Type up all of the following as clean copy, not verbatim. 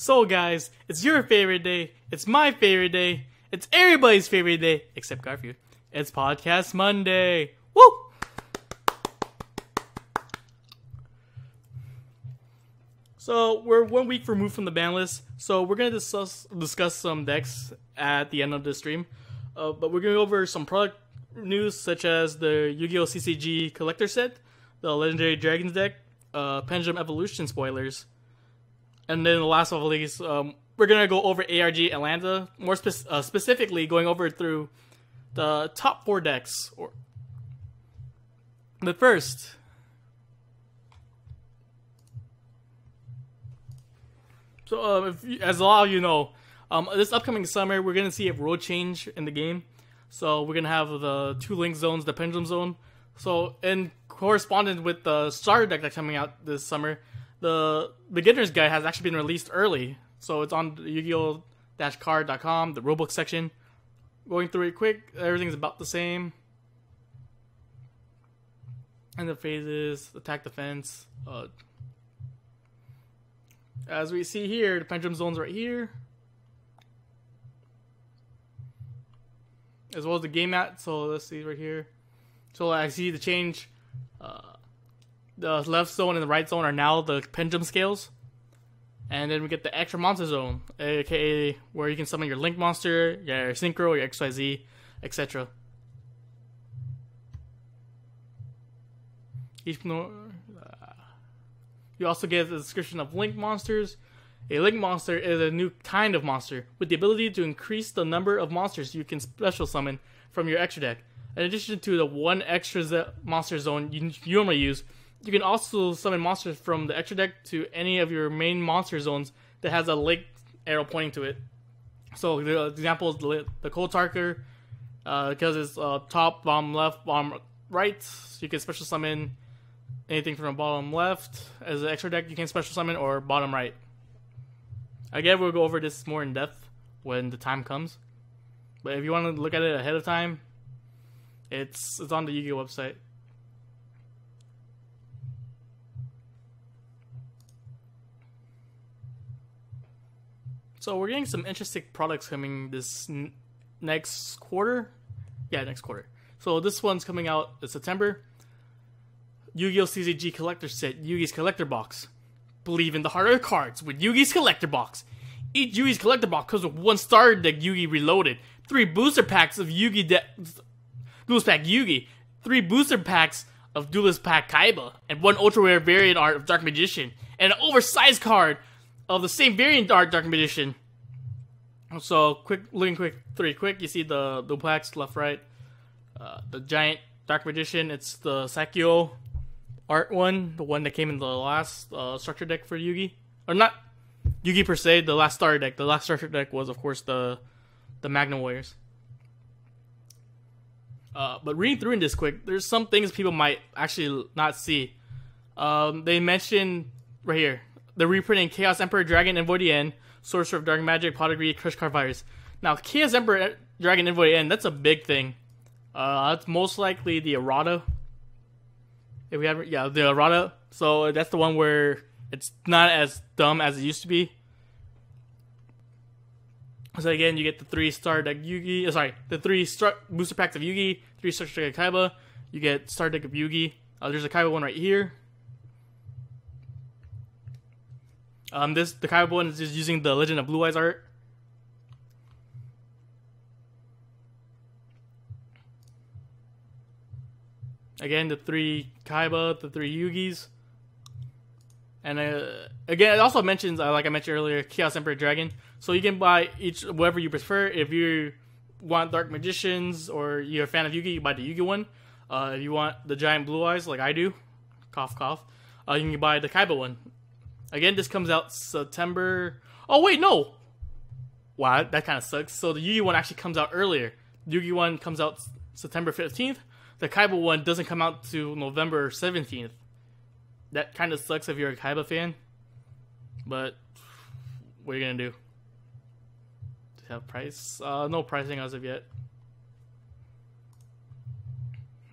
So guys, it's your favorite day, it's my favorite day, it's everybody's favorite day, except Garfield. It's Podcast Monday. Woo! So we're 1 week removed from the ban list, so we're going to discuss some decks at the end of the stream. But we're going to go over some product news such as the Yu-Gi-Oh! CCG collector set, the Legendary Dragons deck, Pendulum Evolution spoilers, and then last of all these, we're going to go over ARG Atlanta, more specifically going over through the top 4 decks. But first, so as a lot of you know, this upcoming summer we're going to see a rule change in the game. So we're going to have the 2 link zones, the Pendulum Zone. So in correspondence with the starter deck that's coming out this summer, the beginner's guide has actually been released early. So it's on the Yu-Gi-Oh!-card.com, the rulebook section. Going through it quick, everything's about the same. And the phases, attack, defense. As we see here, the Pendulum Zone's right here. As well as the game mat, so let's see right here. So I see the change. The left zone and the right zone are now the pendulum scales. And then we get the extra monster zone, aka where you can summon your Link monster, your Synchro, your XYZ, etc. You also get the description of Link monsters. A Link monster is a new kind of monster with the ability to increase the number of monsters you can special summon from your extra deck. In addition to the 1 extra monster zone you normally use, you can also summon monsters from the extra deck to any of your main monster zones that has a link arrow pointing to it. So the example is the Cold Tarker, because it's top, bottom left, bottom right. So you can special summon anything from the bottom left as an extra deck you can special summon, or bottom right. Again, we'll go over this more in depth when the time comes. But if you want to look at it ahead of time, it's on the Yu-Gi-Oh! Website. So we're getting some interesting products coming this next quarter. Yeah, next quarter. So this one's coming out in September. Yu-Gi-Oh! CCG Collector Set, Yugi's Collector Box. Believe in the heart of the cards with Yugi's Collector Box. Each Yugi's Collector Box comes with 1 starter deck Yugi Reloaded, 3 booster packs of Duelist Pack Yugi, 3 booster packs of Duelist Pack Kaiba, and 1 ultra rare variant art of Dark Magician, and an oversized card of the same variant art Dark Magician. So looking quick, you see the packs left, right. The giant Dark Magician, it's the Sakyo art one, the one that came in the last structure deck for Yugi, or not Yugi per se, the last starter deck. The last structure deck was of course the Magnum Warriors. But reading through in this quick, there's some things people might actually not see. They mentioned right here, they're reprinting Chaos Emperor Dragon and Void End, Sorcerer of Dark Magic, Pedigree, Crush Card Virus. Now Chaos Emperor Dragon and Void End, that's a big thing. That's most likely the errata. If we have, yeah, the errata. So that's the one where it's not as dumb as it used to be. So again, you get the 3 star deck Yugi. The 3 booster packs of Yugi, 3 structure deck Kaiba. You get star deck of Yugi. There's a Kaiba one right here. The Kaiba one is just using the Legend of Blue Eyes art. Again, the 3 Kaiba, the 3 Yugis. And again, it also mentions, like I mentioned earlier, Chaos Emperor Dragon. So you can buy each, whatever you prefer. If you want Dark Magicians or you're a fan of Yugi, you buy the Yugi one. If you want the giant blue eyes, like I do, cough cough, you can buy the Kaiba one. Again, this comes out September. Oh wait, no. Wow, that kind of sucks. So the Yugi one actually comes out earlier. The Yugi one comes out September 15th. The Kaiba one doesn't come out to November 17th. That kind of sucks if you're a Kaiba fan. But what are you gonna do? Do you have price? No pricing as of yet.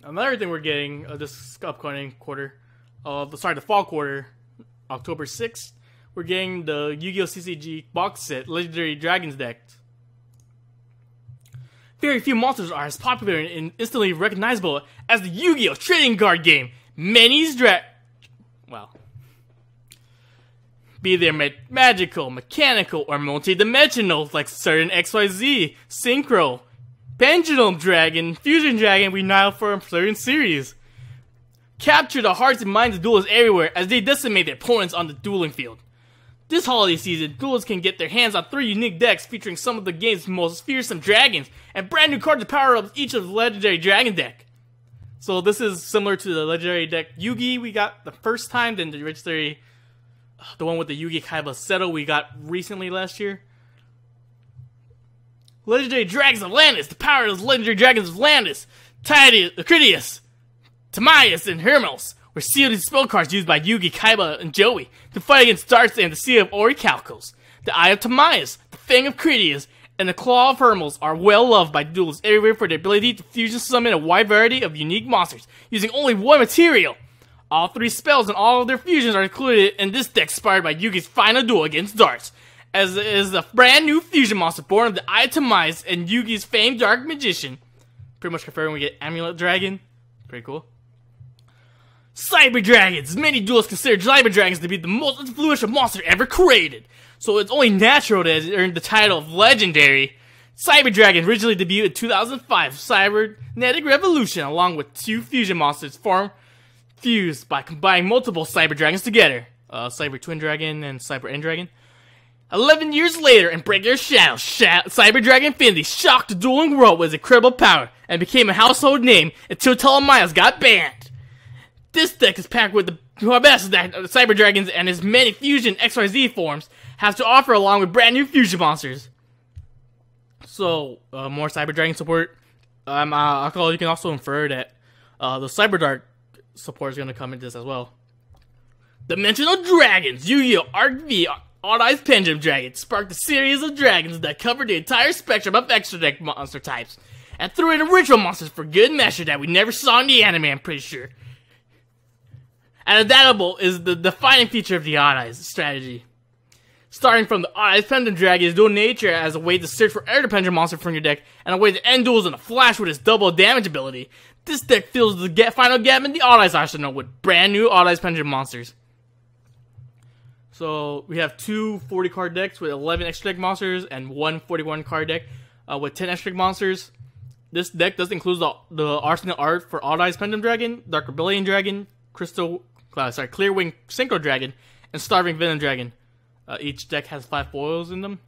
Another thing we're getting this upcoming quarter, the fall quarter, October 6th, we're getting the Yu-Gi-Oh! CCG box set, Legendary Dragons deck. Very few monsters are as popular and instantly recognizable as the Yu-Gi-Oh! Trading Card Game. Be they magical, mechanical, or multi-dimensional, like certain XYZ, Synchro, Pendulum Dragon, Fusion Dragon we now for certain series. Capture the hearts and minds of duelists everywhere as they decimate their opponents on the dueling field. This holiday season, duelists can get their hands on 3 unique decks featuring some of the game's most fearsome dragons and brand new cards to power up each of the Legendary Dragon deck. So this is similar to the Legendary deck Yugi we got the first time, then the Legendary, the one with the Yugi Kaiba Seto we got recently last year. Legendary Dragons of Atlantis, the power of the Legendary Dragons of Atlantis, Critias, Timaeus, and Hermos were sealed in spell cards used by Yugi, Kaiba, and Joey to fight against Darts and the Sea of Orichalcos. The Eye of Timaeus, the Fang of Critias, and the Claw of Hermos are well loved by duelists everywhere for their ability to fusion summon a wide variety of unique monsters using only one material. All 3 spells and all of their fusions are included in this deck inspired by Yugi's final duel against Darts, as is the brand new fusion monster born of the Eye of Timaeus and Yugi's famed Dark Magician. Pretty much confirming we get Amulet Dragon. Pretty cool. Cyber Dragons! Many duelists consider Cyber Dragons to be the most influential monster ever created, so it's only natural that it earned the title of Legendary. Cyber Dragon originally debuted in 2005 Cybernetic Revolution along with 2 fusion monsters fused by combining multiple Cyber Dragons together. Cyber Twin Dragon and Cyber End Dragon. 11 years later, in Break Your Shadow, Cyber Dragon Infinity shocked the dueling world with his incredible power and became a household name until Telemiles got banned. This deck is packed with the best that Cyber Dragons and his many fusion XYZ forms has to offer along with brand new fusion monsters. So, more Cyber Dragon support. You can also infer that the Cyber Dark support is going to come into this as well. Dimensional Dragons, Yu-Gi-Oh! Arc V, Odd Eyes Pendulum Dragon sparked a series of dragons that covered the entire spectrum of extra deck monster types and threw in original monsters for good measure that we never saw in the anime, I'm pretty sure. Adaptable is the defining feature of the Odd Eyes strategy. Starting from the Odd Eyes Pendulum Dragon's dual nature as a way to search for every pendulum monster from your deck and a way to end duels in a flash with its double damage ability, this deck fills the final gap in the Odd Eyes arsenal with brand new Odd Eyes Pendulum monsters. So we have 2 40 card decks with 11 extra deck monsters and 1 41 card deck with 10 extra deck monsters. This deck does include the arsenal art for Odd Eyes Pendulum Dragon, Dark Rebellion Dragon, Clearwing Synchro Dragon, and Starving Venom Dragon. Each deck has 5 foils in them.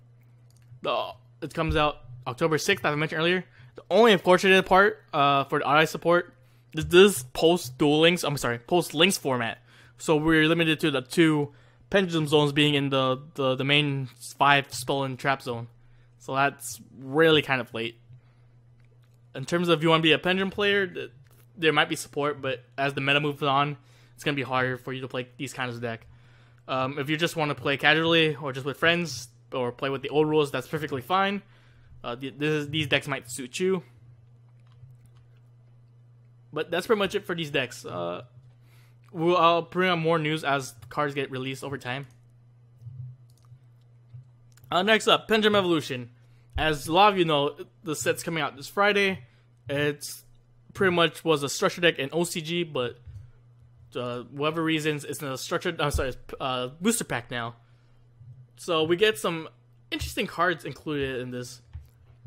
It comes out October 6th, as I mentioned earlier. The only unfortunate part for the Odd Eyes support is this post links format. So we're limited to the 2 pendulum zones being in the main 5 spell and trap zone. So that's really kind of late. In terms of if you want to be a pendulum player, there might be support, but as the meta moves on, it's going to be harder for you to play these kinds of deck. If you just want to play casually or just with friends or play with the old rules, that's perfectly fine. These decks might suit you. But that's pretty much it for these decks. I'll bring up more news as cards get released over time. Next up, Pendulum Evolution. As a lot of you know, the set's coming out this Friday. It's pretty much was a structure deck in OCG, but whatever reasons, it's in a structured, booster pack now. So we get some interesting cards included in this.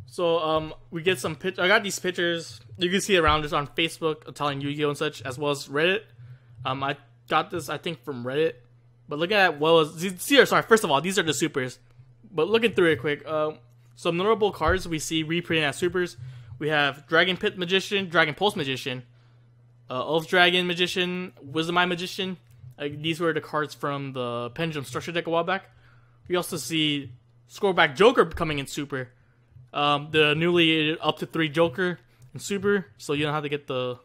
So we get some I got these pictures. You can see around this on Facebook, telling Yu-Gi-Oh! And such, as well as Reddit. I got this, I think, from Reddit. But looking at first of all, these are the supers. But looking through it quick, some notable cards we see reprinted as supers. We have Dragon Pit Magician, Dragon Pulse Magician, Elf Dragon Magician, Wisdom Eye Magician. These were the cards from the Pendulum Structure deck a while back. We also see Scrollback Joker coming in super. The newly up to 3 Joker in super, so you don't have to get the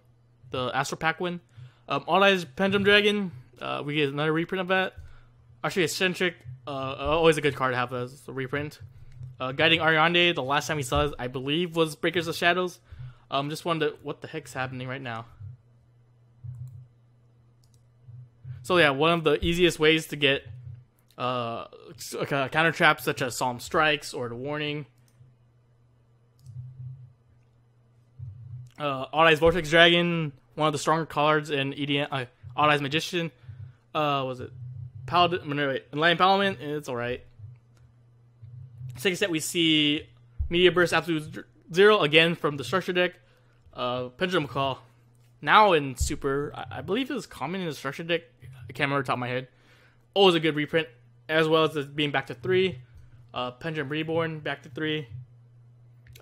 Astral Pack win. Odd Eyes Pendulum Dragon, we get another reprint of that. Actually, Eccentric, always a good card to have as a reprint. Guiding Ariande, the last time we saw it, I believe, was Breakers of Shadows. Just wondered what the heck's happening right now. So yeah, one of the easiest ways to get Counter traps such as Solemn Strikes or the Warning. Odd Eyes Vortex Dragon, one of the stronger cards in EDM. Odd Eyes Magician. Was it Paladin? No, wait, Enlightened Parliament. It's alright. Second set, we see Meteor Burst Absolute Zero again from the structure deck. Pendulum Call. Now in Super, I believe it was common in the structure deck. I can't remember off the top of my head. Always a good reprint, as well as being back to 3. Pendulum Reborn back to 3.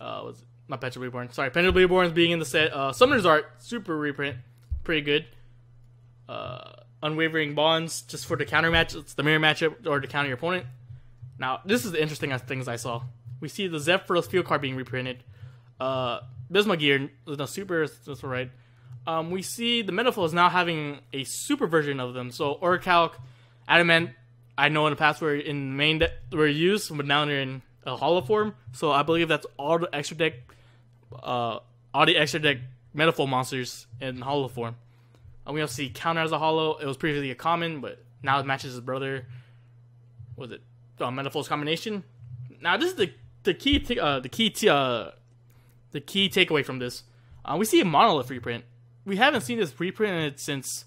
Was it? Not Pendulum Reborn. Sorry, Pendulum Reborn is being in the set. Summoner's Art, super reprint. Pretty good. Unwavering Bonds, just for the counter match. It's the mirror matchup or to counter your opponent. Now, this is the interesting things I saw. We see the Zephyros field card being reprinted. Bismugear, no super, that's alright. We see the Metaflow is now having a super version of them. So Orichalc, Adamant, I know in the past were in main deck were used, but now they're in a hollow form. So I believe that's all the extra deck Metaflow monsters in hollow form. We also see Counter as a hollow. It was previously a common, but now it matches his brother. Was it Metaflow's combination? Now this is the key takeaway from this. We see a Monolith reprint. We haven't seen this reprinted since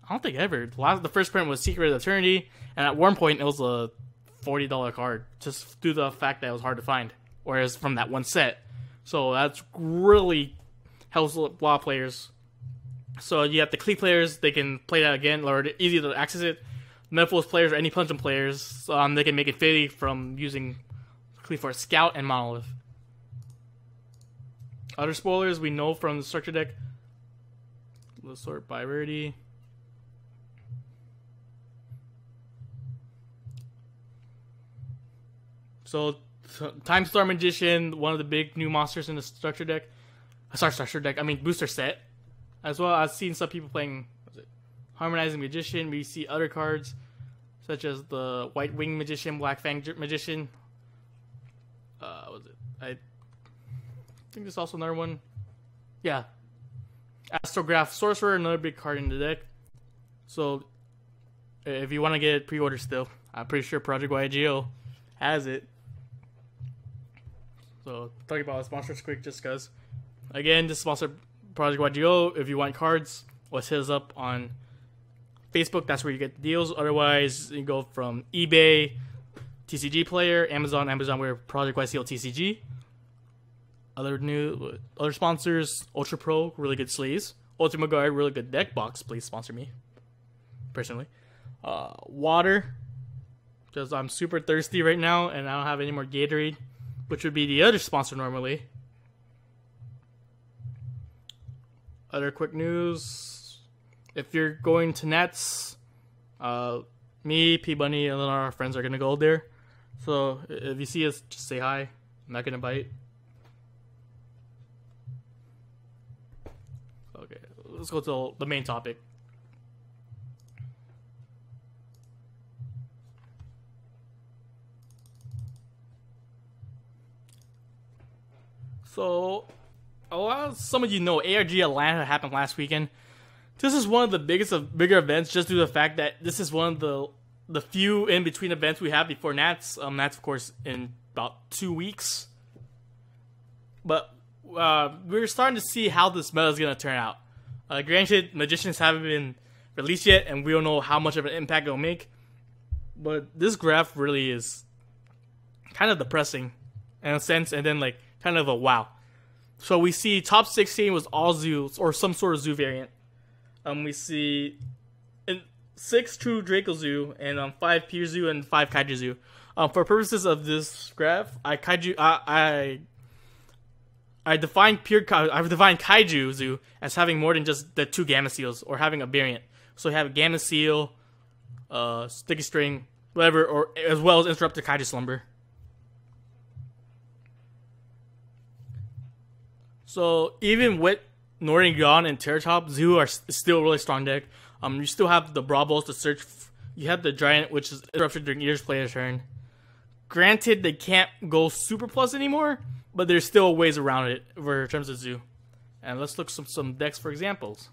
I don't think ever. The first print was Secret of Eternity, and at one point it was a $40 card, just due to the fact that it was hard to find, whereas from that one set. So that's really helps a lot of players. So you have the Cleave players, they can play that again, or it's easy to access it. Metaflows players or any Pendulum players, they can make Infinity from using Cleave for Scout and Monolith. Other spoilers we know from the structure deck. Let's sort by rarity. So, Time Star Magician, one of the big new monsters in the structure deck. I mean booster set. As well, I've seen some people playing Harmonizing Magician. We see other cards such as the White Wing Magician, Black Fang Magician. Was it? I think there's also another one. Yeah. Astrograph Sorcerer, another big card in the deck. So, if you want to get it pre-order still, I'm pretty sure Project YGO has it. So, talking about the sponsors quick just because. Again, this sponsor Project YGO. If you want cards, let's hit us up on Facebook. That's where you get the deals. Otherwise, you go from eBay, TCG Player, Amazon where Project YCO TCG. Other sponsors, Ultra Pro, really good sleeves. Ultima Guard, really good deck box. Please sponsor me, personally. Water, because I'm super thirsty right now and I don't have any more Gatorade, which would be the other sponsor normally. Other quick news: if you're going to Nets, me, P Bunny, and then our friends are gonna go there. So if you see us, just say hi. I'm not gonna bite. Okay, let's go to the main topic. So, some of you know ARG Atlanta happened last weekend. This is one of the bigger events, just due to the fact that this is one of the few in between events we have before Nats. Nats, of course, in about 2 weeks. But we're starting to see how this meta is going to turn out. Granted, Magicians haven't been released yet, and we don't know how much of an impact it'll make. But this graph really is kind of depressing in a sense, and then like kind of a wow. So we see top 16 was all Zoo, or some sort of Zoo variant. We see 6 True Draco Zoo, and 5 Pure Zoo, and 5 Kaiju Zoo. For purposes of this graph, I define Kaiju Zoo as having more than just the 2 Gamma Seals, or having a variant. So you have a Gamma Seal, Sticky String, whatever, or as well as Interrupted Kaiju Slumber. So even with Northern Dawn and Terratop, Zoo are still a really strong deck. You still have the Bravos to search. You have the Giant, which is interrupted during each player's turn. Granted, they can't go Super Plus anymore, but there's still ways around it in terms of Zoo. And let's look some decks for examples.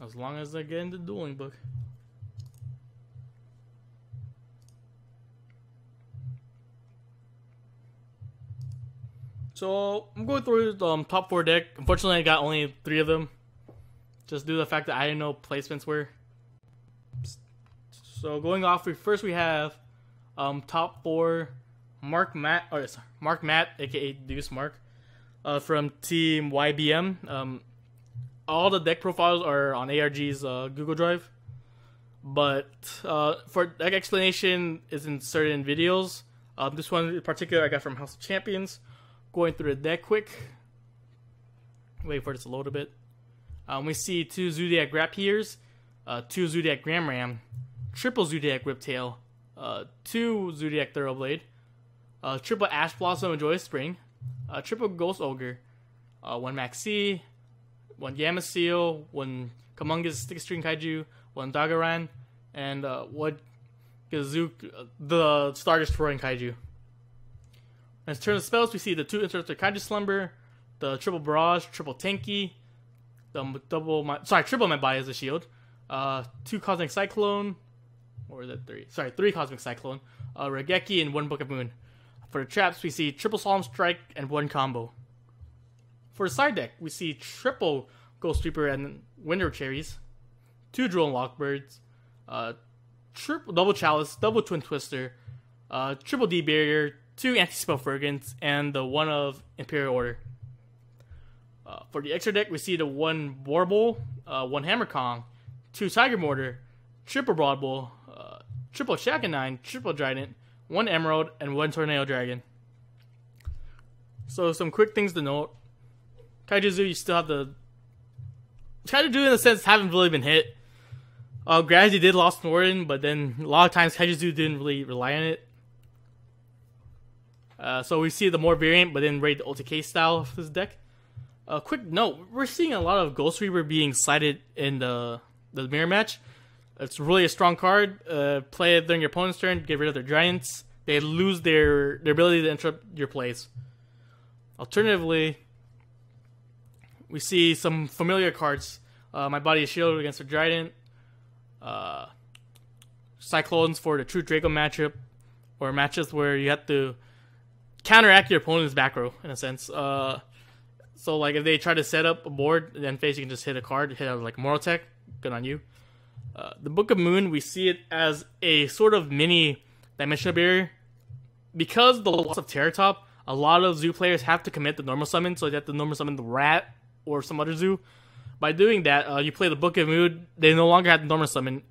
As long as I get in the dueling book. So I'm going through the top 4 deck. Unfortunately, I got only 3 of them, just due to the fact that I didn't know placements were. So going off, first we have top 4 Mark Matt, aka Deuce Mark, from Team YBM. All the deck profiles are on ARG's Google Drive, but for deck explanation is in certain videos. This one in particular I got from House of Champions. Going through the deck quick. Wait for it to load a bit. We see 2 Zoodiac Rapiers, 2 Zoodiac Gramram, triple Zoodiac Riptail, 2 Zoodiac Thoroughblade, triple Ash Blossom and Joyous Spring, triple Ghost Ogre, 1 Maxi, 1 Gamma Seal, 1 Kamungus Stick String Kaiju, 1 Dagaran, and 1 Gazook, the Star Destroying Kaiju. In terms of spells, we see the 2 Interrupted Kaiju Slumber, the triple Barrage, triple Tenki, the triple Mebai as a shield, 2 Cosmic Cyclone, or is it 3? Sorry, 3 Cosmic Cyclone, Regeki, and 1 Book of Moon. For the traps, we see triple Solemn Strike and 1 combo. For the side deck, we see triple Ghost Reaper and Winter Cherries, 2 Drone Lockbirds, triple Double Chalice, double Twin Twister, triple D Barrier, 2 Anti-Spell Fergans, and the 1 of Imperial Order. For the extra deck, we see the 1 Warble, 1 Hammer Kong, 2 Tiger Mortar, triple Broad Bull, triple Shaganine, triple Trident, 1 Emerald, and 1 Tornado Dragon. So some quick things to note. Kaiju Zoo, you still have the... Kaiju Zoo in a sense haven't really been hit. Gravity did lost Norton, but then a lot of times Kaiju Zoo didn't really rely on it. So we see the more variant, but then raid the OTK style of this deck. Quick note, we're seeing a lot of Ghost Reaper being cited in the mirror match. It's really a strong card. Play it during your opponent's turn, get rid of their giants. They lose their ability to interrupt your plays. Alternatively, we see some familiar cards. My Body is Shield against the Trident. Cyclones for the True Draco matchup. Or matches where you have to counteract your opponent's back row, in a sense. So like if they try to set up a board, then face you can just hit a card, hit out like Moral Tech, good on you. The Book of Moon, we see it as a sort of mini Dimensional Barrier. Because the loss of Terra Top, a lot of Zoo players have to commit the normal summon, so they have to normal summon the Rat or some other Zoo. By doing that, you play the Book of Moon, they no longer have the normal summon.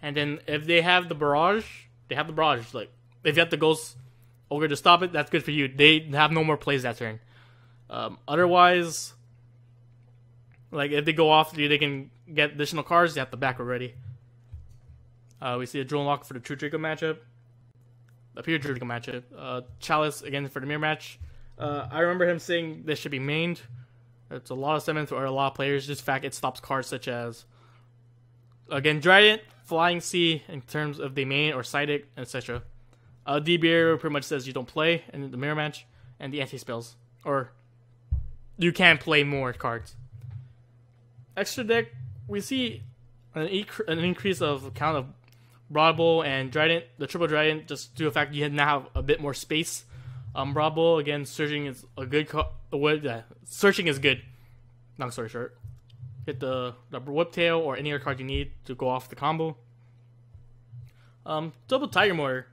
And then if they have the Barrage, they have the Barrage. Like, if you have the Ghost Ogre to stop it, that's good for you. They have no more plays that turn. Otherwise, like if they go off, they can get additional cards. They have the back already. We see a Drone Lock for the True Draco matchup. The Pure Draco matchup. Chalice again for the mirror match. I remember him saying this should be mained. It's a lot of summons for a lot of players. Just fact it stops cards such as again Trident, Flying Sea in terms of the main or Psychic, etc. D-Beer pretty much says you don't play in the mirror match, and the anti-spells. Or you can play more cards. Extra deck, we see an increase of count of Broad Bull and Trident. The triple Trident, just due to the fact you now have a bit more space. Broad Bull, again, searching is a good searching is good. Long story short. Hit the Whiptail or any other card you need to go off the combo. Double Tiger Mortar.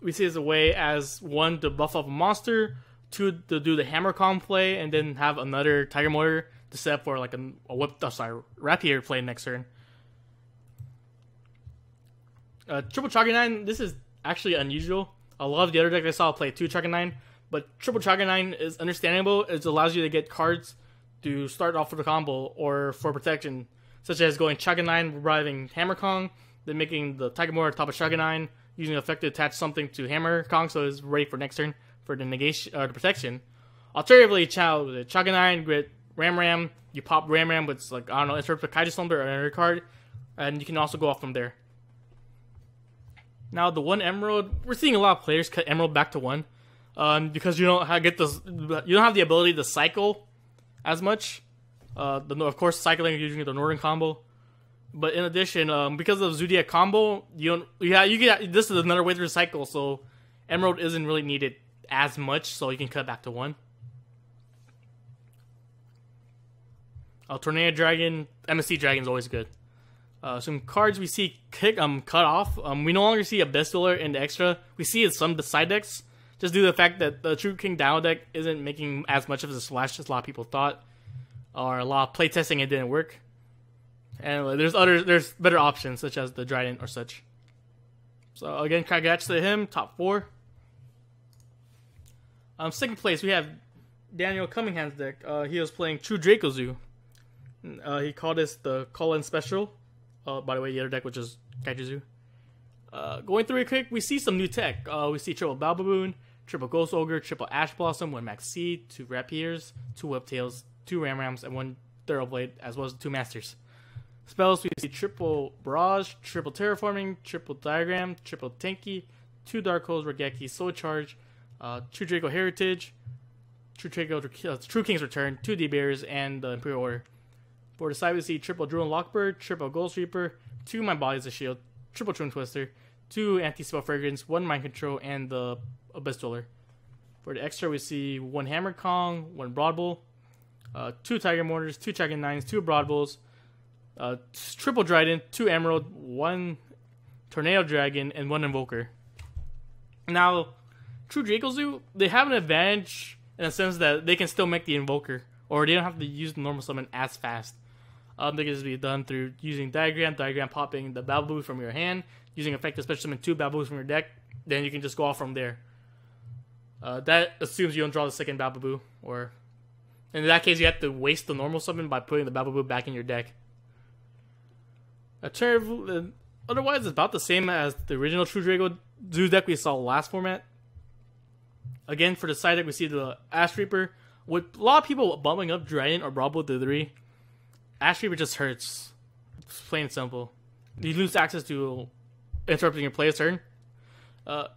We see as a way as 1 to buff up a monster, 2 to do the Hammer Kong play, and then have another Tiger Mortar to set up for like a Rapier play next turn. Triple Chaganine, this is actually unusual. A lot of the other decks I saw play 2 Chaganine, but Triple Chaganine is understandable. It allows you to get cards to start off with a combo or for protection, such as going Chaganine, reviving Hammer Kong, then making the Tiger Mortar top of Chaganine, using effect to attach something to Hammer Kong so it's ready for next turn for the negation or the protection. Alternatively, Chaganine with Ram, you pop Ram with like I don't know, interrupt the Kaiju Slumber or another card, and you can also go off from there. Now the 1 Emerald, we're seeing a lot of players cut Emerald back to 1, because you don't have the ability to cycle as much. Of course, cycling using the Northern combo. But in addition, because of Zoodiac combo, this is another way to recycle, so Emerald isn't really needed as much, so you can cut back to 1. Tornado Dragon, MSC Dragon is always good. Some cards we see cut off. We no longer see a Best Dueler in the extra. We see it some side decks, just due to the fact that the True King Dino deck isn't making as much of a splash as a lot of people thought, or a lot of playtesting it didn't work. And there's better options such as the Trident or such. So again, congrats to him, top 4. Second place we have Daniel Cummingham's deck. He was playing True Draco Zoo. He called this the Call-In Special. By the way, the other deck, which is Kaiju Zoo. Going through it quick, we see some new tech. We see triple Balbaboon, triple Ghost Ogre, triple Ash Blossom, 1 Max Seed, 2 Rapiers, 2 Webtails, 2 Ramrams, and 1 Thoroughblade, as well as 2 Masters. Spells, we see triple Barrage, triple Terraforming, triple Diagram, triple Tenki, 2 Dark Holes, Regeki, Soul Charge, True Draco Heritage, True King's Return, 2 D-Bears, and the Imperial Order. For the side, we see triple Drone Lockbird, triple Ghost Reaper, 2 My Body's a Shield, triple Twin Twister, 2 Anti-Spell Fragrance, 1 Mind Control, and the Abyss Dueler. For the extra, we see 1 Hammer Kong, 1 Broad Bull, 2 Tiger Mortars, 2 Dragon 9s, 2 Broad Bulls, triple Trident, 2 Emerald, 1 Tornado Dragon, and 1 Invoker. Now, True Draco Zoo, they have an advantage in the sense that they can still make the Invoker, or they don't have to use the normal summon as fast. They can just be done through using Diagram popping the Bababoo from your hand, using effective special summon 2 Bababoos from your deck, then you can just go off from there. That assumes you don't draw the second Bababoo, or in that case you have to waste the normal summon by putting the Bababoo back in your deck. Otherwise, it's about the same as the original True Draco Zoo deck we saw last format. Again, for the side deck, we see the Ash Reaper. With a lot of people bumping up Dragon or Bravo to 3, Ash Reaper just hurts. It's plain and simple. You lose access to interrupting your player's turn.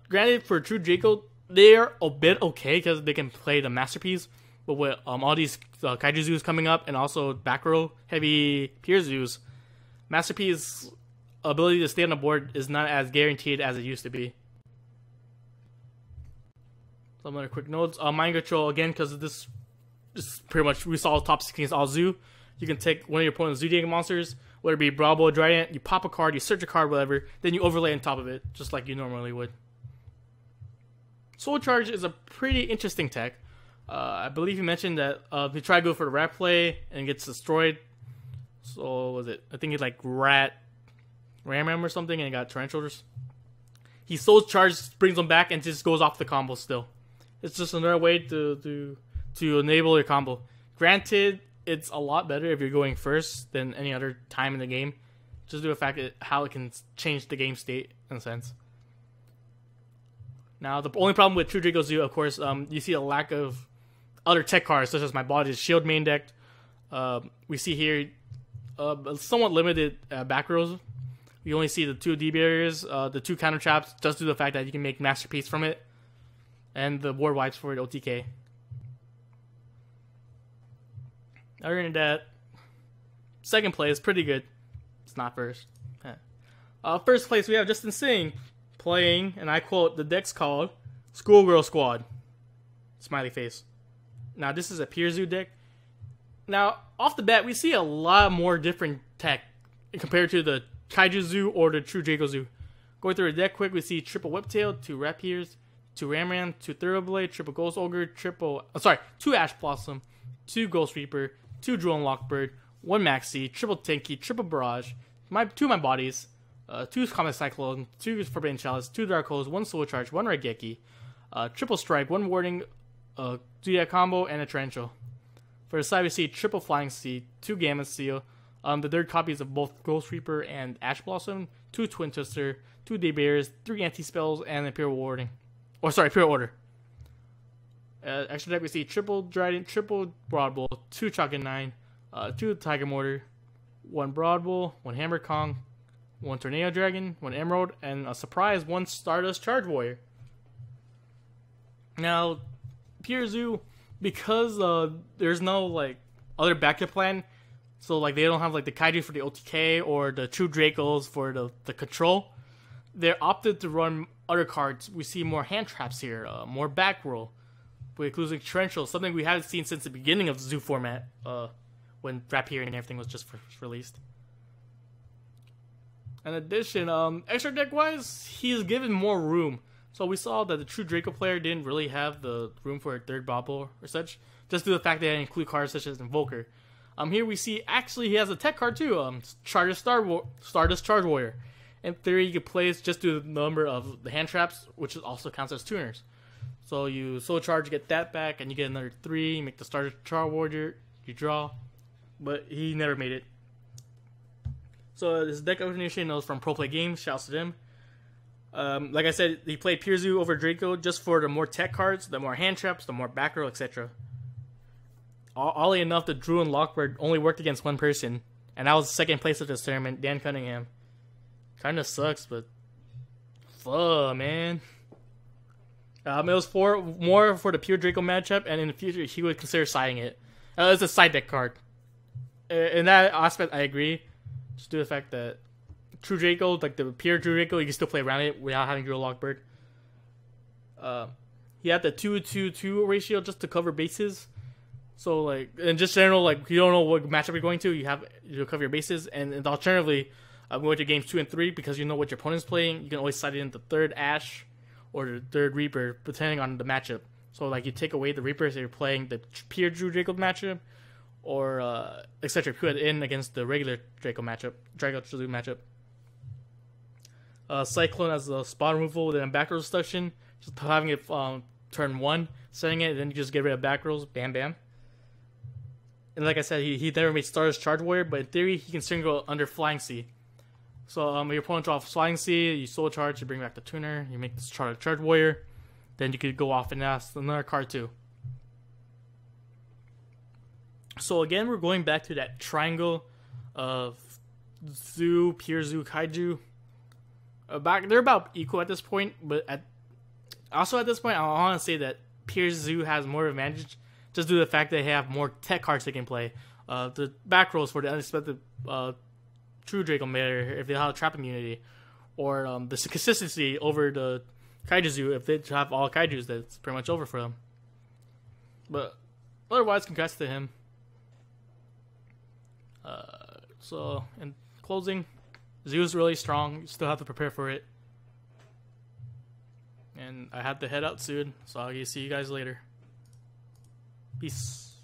Granted, for True Draco, they are a bit okay because they can play the Masterpiece. But with all these Kaiju Zoos coming up and also back row heavy Pier Zoos, Masterpiece's ability to stay on the board is not as guaranteed as it used to be. Some other quick notes. Mind Control, again, because this is pretty much, we saw top 16 all Zoo. You can take one of your opponent's Zodiac monsters, whether it be Bravo or Trident, you pop a card, you search a card, whatever, then you overlay on top of it, just like you normally would. Soul Charge is a pretty interesting tech. I believe you mentioned that if you try to go for the rat play and gets destroyed, so was it? I think it's like Ram or something, and he got Tarantulas. He Soul Charge, brings them back, and just goes off the combo still. It's just another way to enable your combo. Granted, it's a lot better if you're going first than any other time in the game. Just due to the fact that how it can change the game state in a sense. Now, the only problem with True Draco Zoo, of course, you see a lack of other tech cards, such as My Body's Shield main deck. We see here somewhat limited back rows. We only see the 2 D-Barriers, the 2 counter traps, just due to the fact that you can make Masterpiece from it, and the board wipes for the OTK. Other than that, second place, pretty good. It's not first. First place, we have Justin Singh playing, and I quote, the deck's called Schoolgirl Squad. Smiley face. Now, this is a Pier Zoo deck. Now, off the bat, we see a lot more different tech compared to the Kaiju Zoo or the True Draco Zoo. Going through the deck quick, we see triple Whiptail, 2 Rapiers, 2 Ramram, 2 Thoroughblade, triple Ghost Ogre, 2 Ash Blossom, 2 Ghost Reaper, 2 Drone Lockbird, 1 Maxi, triple Tenki, triple Barrage, 2 My Bodies, 2 Comet Cyclone, 2 Forbidden Chalice, 2 Dark Holes, 1 Soul Charge, 1 Regeki, triple Strike, 1 Warding, Zodiac combo, and a Tarantula. For the side, we see triple Flying Seed, 2 Gamma Seal, the third copies of both Ghost Reaper and Ash Blossom, 2 Twin Twister, 2 Day-Bears, 3 Anti-Spells, and Imperial Warding. Imperial Order. Extra deck, we see triple Trident, triple Broad Bull, 2 Dragon 9, 2 Tiger Mortar, 1 Broad Bull, 1 Hammer Kong, 1 Tornado Dragon, 1 Emerald, and a surprise 1 Stardust Charge Warrior. Now, Pier Zoo, because there's no like other backup plan, so like they don't have like the Kaiju for the OTK or the True Dracos for the control, they're opted to run other cards. We see more hand traps here, more back roll, including Torrential, something we haven't seen since the beginning of the Zoo format, when Rapier and everything was just released. In addition, extra deck wise, he's given more room. So we saw that the True Draco player didn't really have the room for a third bobble or such, just due to the fact that it include cards such as Invoker. Here we see actually he has a tech card too, Stardust Charge Warrior. In theory, you could play it just due to the number of the hand traps, which also counts as tuners. So you Soul Charge, get that back, and you get another 3, you make the Stardust Charge Warrior, you draw. But he never made it. So his deck definition was from Pro Play Games, shouts to them. Like I said, he played Pure Zoo over Draco just for the more tech cards, the more hand traps, the more back row, etc. Oddly enough, the Drew and Lockbird only worked against one person, and that was second place of this tournament, Dan Cunningham. Kinda sucks, but fuck, man. It was more for the Pure Draco matchup, and in the future, he would consider siding it. It's a side deck card. In that aspect, I agree. Just due to the fact that True Draco, like the Pure True Draco, you can still play around it without having Drew Lockbird. He had the 2-2-2 ratio just to cover bases. So, like, in just general, like, you don't know what matchup you're going to, you'll cover your bases. And alternatively, going to games 2 and 3, because you know what your opponent's playing, you can always side it in the third Ash or the third Reaper, depending on the matchup. So, like, you take away the Reapers if you're playing the Pure True Draco matchup, or etc. Put it in against the regular Draco matchup. Cyclone as a spot removal with a back row destruction, just having it turn 1, setting it, and then you just get rid of back rows, bam bam. And like I said, he never made Stardust Charge Warrior, but in theory he can still go under Flying Sea. So your opponent draws Flying Sea, you Soul Charge, you bring back the tuner, you make this Charge Warrior, then you could go off and ask another card too. So again, we're going back to that triangle of Zoo, Pure Zoo, Kaiju. They're about equal at this point, but at this point, I want to say that Pure Zoo has more advantage just due to the fact that they have more tech cards they can play. The back rolls for the unexpected True Draco matter if they have trap immunity, or the consistency over the Kaiju Zoo if they have all Kaijus. That's pretty much over for them. But otherwise, congrats to him. So in closing, Zoo is really strong. You still have to prepare for it. And I have to head out soon, so I'll see you guys later. Peace.